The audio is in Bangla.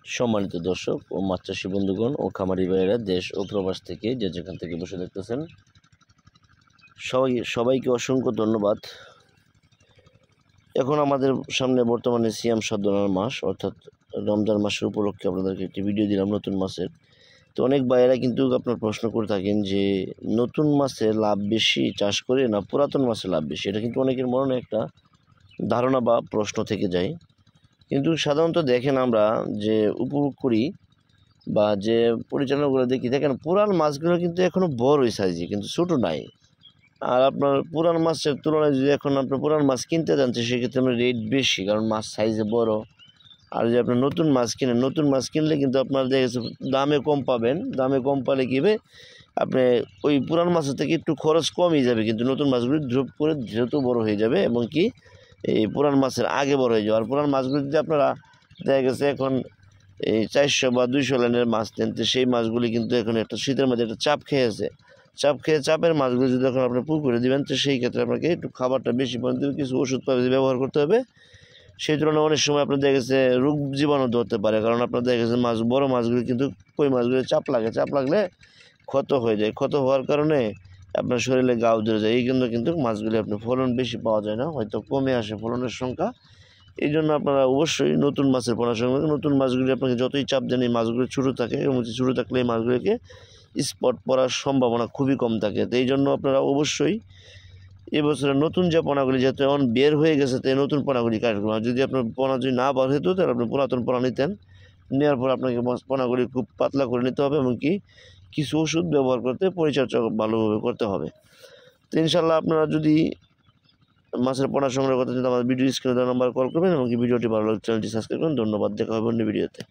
সম্মানিত দর্শক ও মাছ চাষী বন্ধুগণ ও খামারি ভাইয়েরা দেশ ও প্রবাস থেকে যে যেখান থেকে বসে দেখতেছেন সবাইকে অসংখ্য ধন্যবাদ। এখন আমাদের সামনে বর্তমানে সিয়াম সাধনার মাস, অর্থাৎ রমজান মাসের উপলক্ষে আপনাদেরকে একটি ভিডিও দিলাম নতুন মাছের। তো অনেক ভাইয়েরা কিন্তু আপনার প্রশ্ন করে থাকেন যে নতুন মাছে লাভ বেশি চাষ করে না পুরাতন মাছে লাভ বেশি। এটা কিন্তু অনেকের মনে একটা ধারণা বা প্রশ্ন থেকে যায়। কিন্তু সাধারণত দেখেন আমরা যে উপভোগ করি বা যে পরিচালনাগুলো দেখি, দেখেন পুরান মাছগুলো কিন্তু এখনও বড়ই সাইজে, কিন্তু ছোটো নাই। আর আপনার পুরান মাছের তুলনায় যদি এখন আপনার পুরান মাছ কিনতে যাচ্ছে, সেক্ষেত্রে আপনার রেট বেশি, কারণ মাছ সাইজে বড়। আর যদি আপনার নতুন মাছ কিনেন, নতুন মাছ কিনলে কিন্তু আপনার দেখেছে দামে কম পাবেন। দামে কম পালে কী হবে, আপনি ওই পুরান মাছের থেকে একটু খরচ কমই যাবে, কিন্তু নতুন মাছগুলি দ্রুত করে দ্রুত বড় হয়ে যাবে এবং কি এই পুরান মাছের আগে বড় হয়ে যাবে। আর পুরান মাছগুলি যদি আপনারা দেখা গেছে এখন এই 400 বা 200 লাইনের মাছ নেন, তো সেই মাছগুলি কিন্তু এখন একটা শীতের মধ্যে একটা চাপ খেয়েছে। চাপের মাছগুলো যদি এখন আপনি পুকুরে দিবেন, তো সেই ক্ষেত্রে আপনাকে একটু খাবারটা বেশি পরিমাণে কিছু ওষুধপাতি ব্যবহার করতে হবে। সেই তুলনায় অনেক সময় আপনার দেখা গেছে রোগ জীবাণু ধরতে পারে, কারণ আপনার দেখা গেছে বড় মাছগুলি কিন্তু কই মাছগুলি চাপ লাগলে ক্ষত হয়ে যায়। ক্ষত হওয়ার কারণে আপনার শরীরে ঘাও ধরে যায়। এই জন্য কিন্তু মাছগুলি আপনার ফলন বেশি পাওয়া যায় না, হয়তো কমে আসে ফলনের সংখ্যা। এই জন্য আপনারা অবশ্যই নতুন মাছের পোনা সংগ্রহ, নতুন মাছগুলি আপনাকে যতই চাপ দেন এই মাছগুলি ছোটো থাকে, এবং ছোটো থাকলে এই মাছগুলিকে স্পট পড়ার সম্ভাবনা খুবই কম থাকে। তো এই জন্য আপনারা অবশ্যই এবছরের নতুন যে পোনাগুলি যেহেতু এখন বের হয়ে গেছে, তো এই নতুন পোনাগুলি কালেক্ট করবেন। যদি আপনার পোনা যদি না বার হতো, তাহলে আপনি পুরাতন পোনা নিতেন। নেওয়ার পর আপনাকে পোনাগুলি খুব পাতলা করে নিতে হবে এবং কিছু ওষুধ ব্যবহার করতে পরিচর্যা ভালোভাবে করতে হবে। তো ইনশাল্লাহ আপনারা যদি মাছের পোনা সংগ্রহ করতে চান, আমাদের ভিডিও স্ক্রিনে দেওয়া নাম্বার কল করবেন এবং ভিডিওটি ভালো লাগলে চ্যানেলটি সাবস্ক্রাইব করুন। ধন্যবাদ, দেখা হবে অন্য ভিডিওতে।